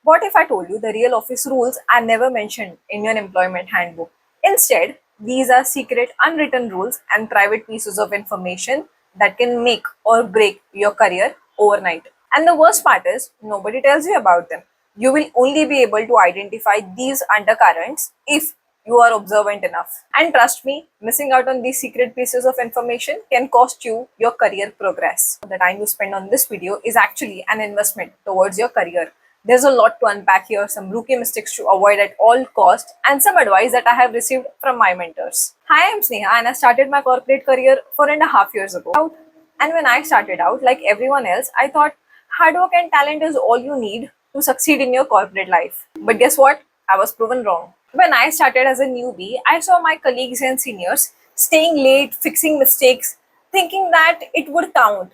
What if I told you the real office rules are never mentioned in your employment handbook? Instead, these are secret, unwritten rules and private pieces of information that can make or break your career overnight. And the worst part is, nobody tells you about them. You will only be able to identify these undercurrents if you are observant enough. And trust me, missing out on these secret pieces of information can cost you your career progress. The time you spend on this video is actually an investment towards your career. There's a lot to unpack here, some rookie mistakes to avoid at all costs, and some advice that I have received from my mentors. Hi, I'm Sneha and I started my corporate career 4.5 years ago. And when I started out, like everyone else, I thought hard work and talent is all you need to succeed in your corporate life. But guess what? I was proven wrong. When I started as a newbie, I saw my colleagues and seniors staying late, fixing mistakes, thinking that it would count.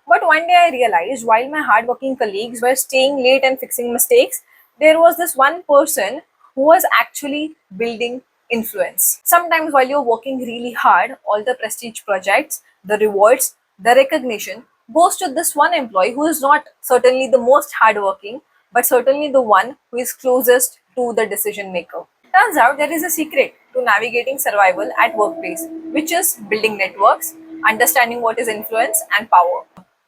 But one day I realized while my hardworking colleagues were staying late and fixing mistakes, there was this one person who was actually building influence. Sometimes while you're working really hard, all the prestige projects, the rewards, the recognition goes to this one employee who is not certainly the most hardworking, but certainly the one who is closest to the decision maker. Turns out there is a secret to navigating survival at workplace, which is building networks, understanding what is influence and power.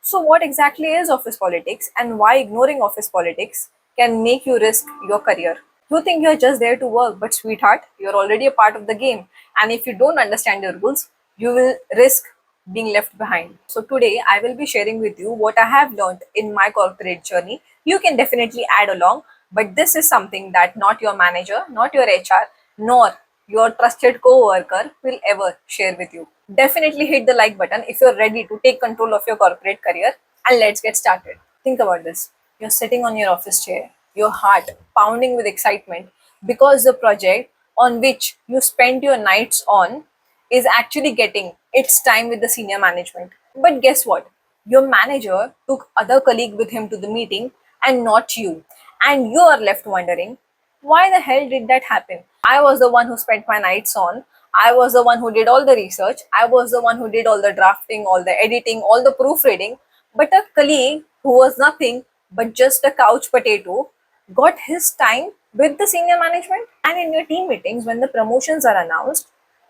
So, what exactly is office politics and why ignoring office politics can make you risk your career? You think you're just there to work, but sweetheart, you're already a part of the game. And if you don't understand the rules, you will risk being left behind. So, today I will be sharing with you what I have learned in my corporate journey. You can definitely add along, but this is something that not your manager, not your HR, nor your trusted co-worker will ever share with you. Definitely hit the like button if you're ready to take control of your corporate career, and let's get started. Think about this. You're sitting on your office chair, your heart pounding with excitement because the project on which you spend your nights on is actually getting its time with the senior management. But guess what? Your manager took other colleague with him to the meeting and not you. And you are left wondering, why the hell did that happen? I was the one who spent my nights on. I was the one who did all the research. I was the one who did all the drafting, all the editing, all the proofreading. But a colleague who was nothing but just a couch potato got his time with the senior management. And in your team meetings, when the promotions are announced,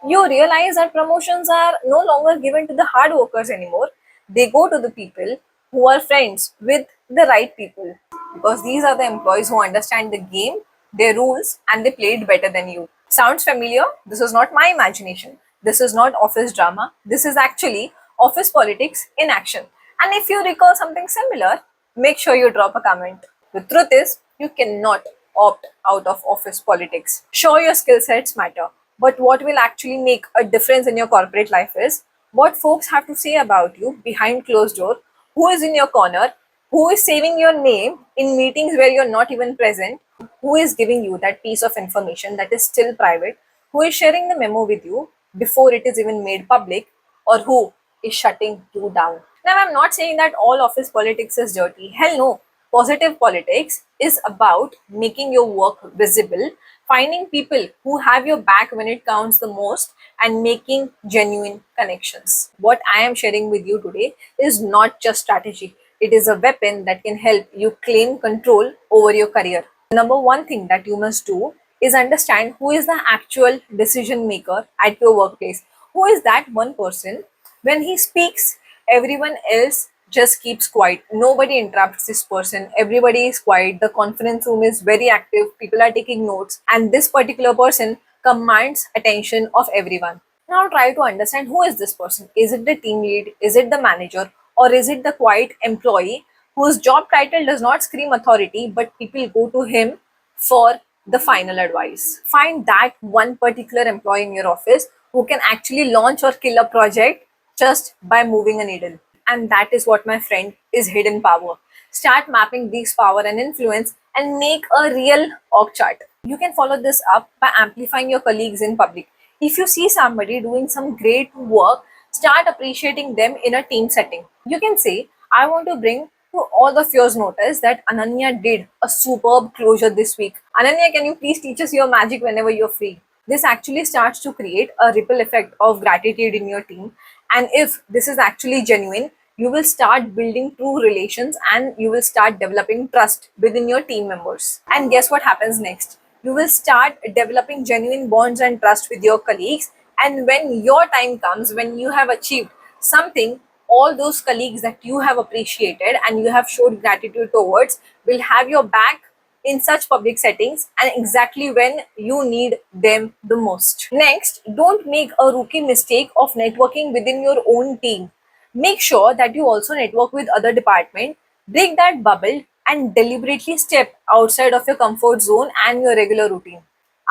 you realize that promotions are no longer given to the hard workers anymore. They go to the people who are friends with the right people, because these are the employees who understand the game, their rules, and they play it better than you. Sounds familiar? This is not my imagination. This is not office drama. This is actually office politics in action. And if you recall something similar, make sure you drop a comment. The truth is, you cannot opt out of office politics. Sure, your skill sets matter, but what will actually make a difference in your corporate life is what folks have to say about you behind closed door, who is in your corner, who is saving your name in meetings where you're not even present, who is giving you that piece of information that is still private, who is sharing the memo with you before it is even made public, or who is shutting you down. Now, I'm not saying that all office politics is dirty. Hell no. Positive politics is about making your work visible, finding people who have your back when it counts the most, and making genuine connections. What I am sharing with you today is not just strategy, it is a weapon that can help you claim control over your career. The number one thing that you must do is understand who is the actual decision maker at your workplace. Who is that one person? When he speaks, everyone else just keeps quiet. Nobody interrupts this person. Everybody is quiet. The conference room is very active. People are taking notes. And this particular person commands attention of everyone. Now try to understand who is this person. Is it the team lead? Is it the manager? Or is it the quiet employee whose job title does not scream authority, but people go to him for the final advice? Find that one particular employee in your office who can actually launch or kill a project just by moving a needle. And that is what, my friend, is hidden power. Start mapping these power and influence and make a real org chart. You can follow this up by amplifying your colleagues in public. If you see somebody doing some great work, start appreciating them in a team setting. You can say, I want to bring to all of yours notice that Ananya did a superb closure this week. Ananya, can you please teach us your magic whenever you're free? This actually starts to create a ripple effect of gratitude in your team. And if this is actually genuine, you will start building true relations and you will start developing trust within your team members. And guess what happens next? You will start developing genuine bonds and trust with your colleagues. And when your time comes, when you have achieved something, all those colleagues that you have appreciated and you have showed gratitude towards will have your back in such public settings and exactly when you need them the most. Next, don't make a rookie mistake of networking within your own team. Make sure that you also network with other departments, break that bubble and deliberately step outside of your comfort zone and your regular routine.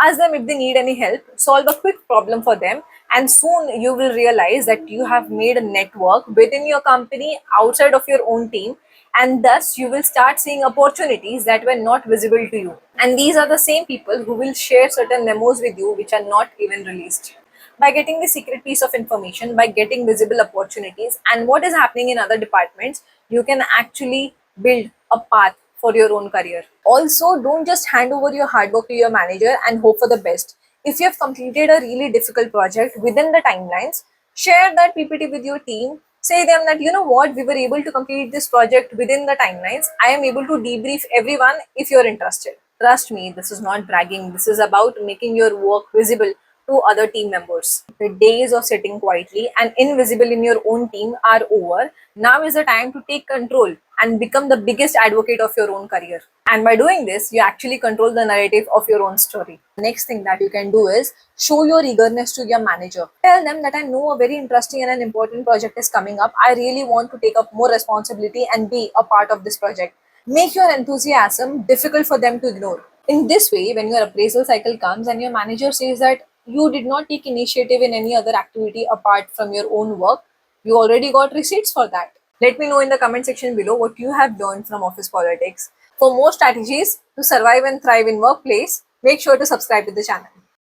Ask them if they need any help, solve a quick problem for them, and soon you will realize that you have made a network within your company outside of your own team, and thus you will start seeing opportunities that were not visible to you. And these are the same people who will share certain memos with you which are not even released. By getting the secret piece of information, by getting visible opportunities and what is happening in other departments, you can actually build a path for your own career. Also, don't just hand over your hard work to your manager and hope for the best. If you have completed a really difficult project within the timelines, share that PPT with your team. Say them that, you know what, we were able to complete this project within the timelines. I am able to debrief everyone if you're interested. Trust me, this is not bragging. This is about making your work visible to other team members. The days of sitting quietly and invisible in your own team are over. Now is the time to take control and become the biggest advocate of your own career. And by doing this, you actually control the narrative of your own story. Next thing that you can do is show your eagerness to your manager. Tell them that I know a very interesting and an important project is coming up. I really want to take up more responsibility and be a part of this project. Make your enthusiasm difficult for them to ignore. In this way, when your appraisal cycle comes and your manager says that you did not take initiative in any other activity apart from your own work, you already got receipts for that. Let me know in the comment section below what you have learned from office politics. For more strategies to survive and thrive in workplace, make sure to subscribe to the channel.